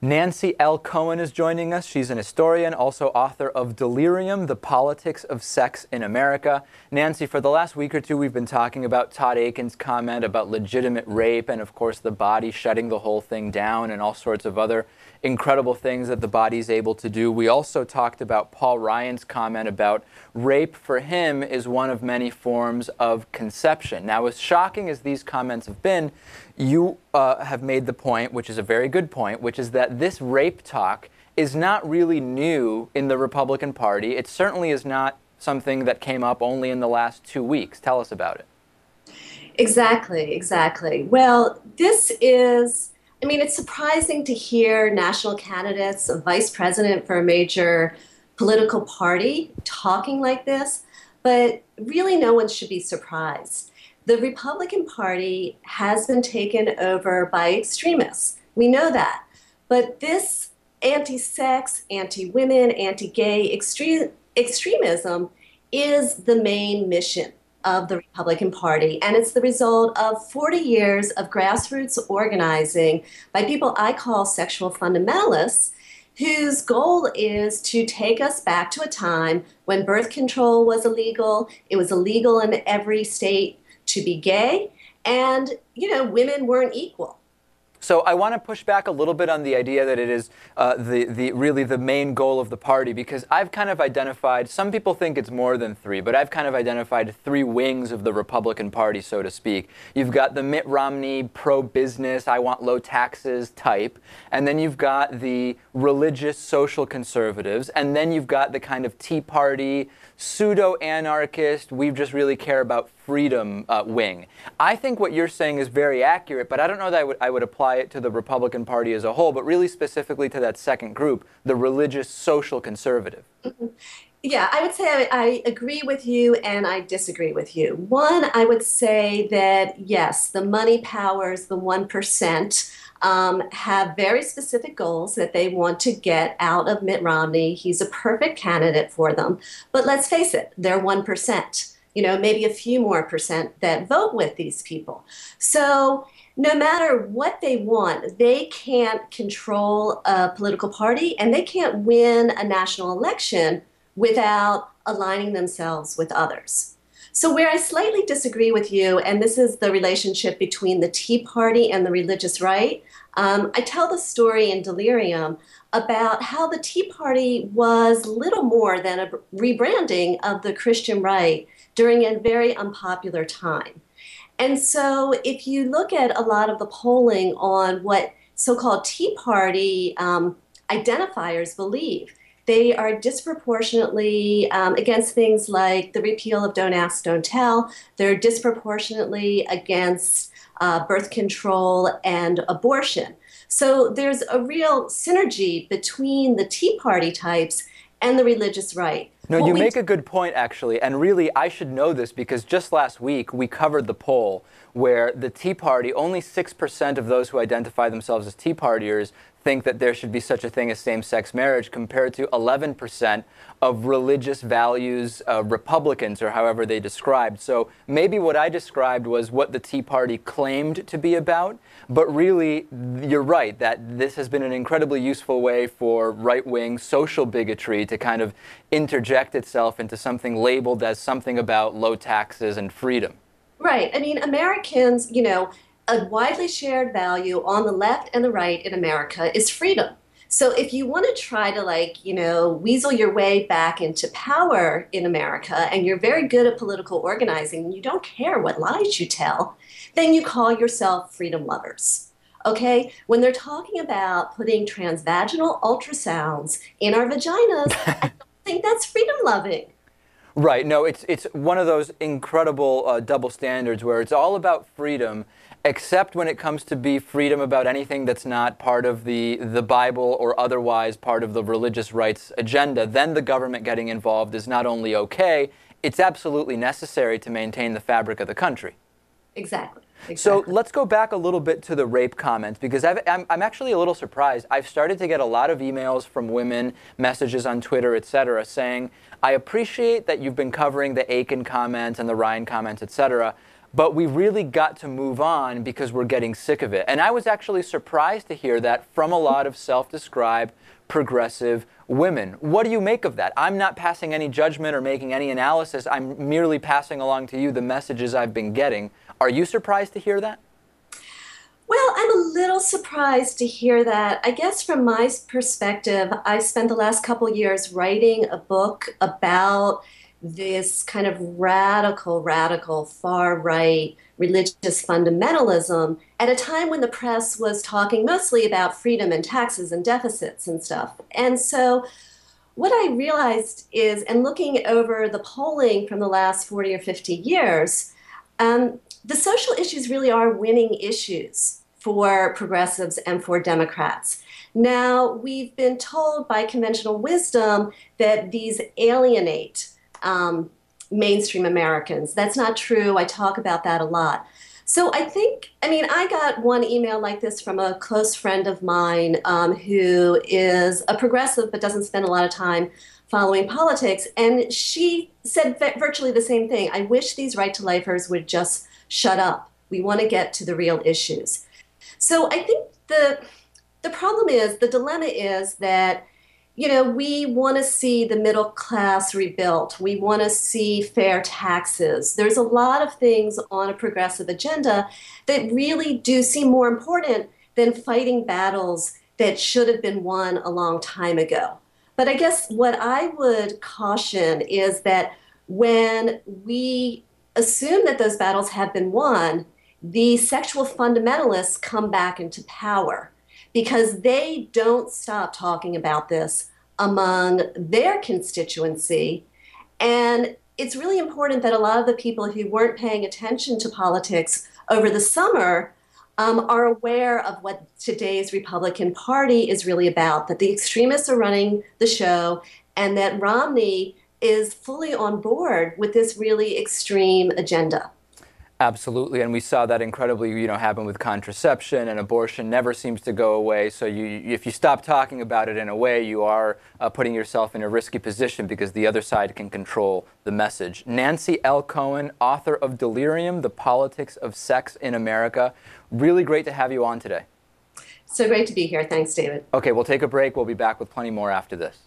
Nancy L. Cohen is joining us. She's an historian, also author of Delirium, The Politics of Sex in America. Nancy, for the last week or two, we've been talking about Todd Akin's comment about legitimate rape and, of course, the body shutting the whole thing down and all sorts of other incredible things that the body's able to do. We also talked about Paul Ryan's comment about rape for him is one of many forms of conception. Now, as shocking as these comments have been, you have made the point, which is a very good point, which is that this rape talk is not really new in the Republican Party. It certainly is not something that came up only in the last 2 weeks. Tell us about it. Exactly. Well, this is, it's surprising to hear national candidates, a vice president for a major political party talking like this, but really no one should be surprised. The Republican Party has been taken over by extremists. We know that. But this anti-sex, anti-women, anti-gay extremism is the main mission of the Republican Party, and it's the result of 40 years of grassroots organizing by people I call sexual fundamentalists, whose goal is to take us back to a time when birth control was illegal. It was illegal in every state to be gay, and, women weren't equal. So I want to push back a little bit on the idea that it is really the main goal of the party, because I've kind of identified, some people think it's more than three, but I've kind of identified three wings of the Republican Party, so to speak. You've got the Mitt Romney pro-business, I want low taxes type, and then you've got the religious social conservatives, and then you've got the kind of Tea Party, pseudo-anarchist, we just really care about freedom wing. I think what you're saying is very accurate, but I don't know that I would apply it to the Republican Party as a whole, but really specifically to that second group, the religious social conservative. Yeah, I would say I agree with you and I disagree with you. One, I would say that, yes, the money powers, the 1%, have very specific goals that they want to get out of Mitt Romney. He's a perfect candidate for them. But let's face it, they're 1%. Maybe a few more percent that vote with these people. So no matter what they want, they can't control a political party and they can't win a national election without aligning themselves with others. So where I slightly disagree with you, and this is the relationship between the Tea Party and the religious right, I tell the story in Delirium about how the Tea Party was little more than a rebranding of the Christian right during a very unpopular time. And so if you look at a lot of the polling on what so-called Tea Party identifiers believe, they are disproportionately against things like the repeal of Don't Ask, Don't Tell. They're disproportionately against birth control and abortion. So there's a real synergy between the Tea Party types and the religious right. No, you make a good point, actually, and really I should know this because just last week we covered the poll where the Tea Party, only 6% of those who identify themselves as Tea Partiers think that there should be such a thing as same-sex marriage, compared to 11% of religious values Republicans, or however they described. So maybe what I described was what the Tea Party claimed to be about, but really you're right that this has been an incredibly useful way for right-wing social bigotry to kind of interject itself into something labeled as something about low taxes and freedom. Right. Americans, a widely shared value on the left and the right in America is freedom. So if you want to try to weasel your way back into power in America and you're very good at political organizing and you don't care what lies you tell, then you call yourself freedom lovers. Okay? When they're talking about putting transvaginal ultrasounds in our vaginas, I don't think that's freedom loving. Right. No, it's one of those incredible double standards where it's all about freedom, except when it comes to be freedom about anything that's not part of the Bible or otherwise part of the religious rights agenda. Then the government getting involved is not only okay, it's absolutely necessary to maintain the fabric of the country. Exactly. So let's go back a little bit to the rape comments, because I'm actually a little surprised. I've started to get a lot of emails from women, messages on Twitter, etc., saying, I appreciate that you've been covering the Akin comments and the Ryan comments, etc., but we really got to move on because we're getting sick of it. And I was actually surprised to hear that from a lot of self-described progressive women. What do you make of that? I'm not passing any judgment or making any analysis. I'm merely passing along to you the messages I've been getting. Are you surprised to hear that? Well, I'm a little surprised to hear that. I guess from my perspective, I spent the last couple years writing a book about this kind of radical, far-right religious fundamentalism at a time when the press was talking mostly about freedom and taxes and deficits and stuff. And so what I realized is, and looking over the polling from the last 40 or 50 years, the social issues really are winning issues for progressives and for Democrats. Now, we've been told by conventional wisdom that these alienate mainstream Americans. That's not true. I talk about that a lot. So I got one email like this from a close friend of mine who is a progressive but doesn't spend a lot of time following politics. And she said virtually the same thing. I wish these right-to-lifers would just shut up. We want to get to the real issues. So I think the problem is, the dilemma is that, we want to see the middle class rebuilt. We want to see fair taxes. There's a lot of things on a progressive agenda that really do seem more important than fighting battles that should have been won a long time ago. But I guess what I would caution is that when we assume that those battles have been won, the sexual fundamentalists come back into power because they don't stop talking about this among their constituency. And it's really important that a lot of the people who weren't paying attention to politics over the summer are aware of what today's Republican Party is really about, that the extremists are running the show, and that Romney is fully on board with this really extreme agenda. Absolutely, and we saw that incredibly, happen with contraception, and abortion never seems to go away. So if you stop talking about it in a way, you are putting yourself in a risky position because the other side can control the message. Nancy L. Cohen, author of Delirium, The Politics of Sex in America. Really great to have you on today. So great to be here. Thanks, David. Okay, we'll take a break. We'll be back with plenty more after this.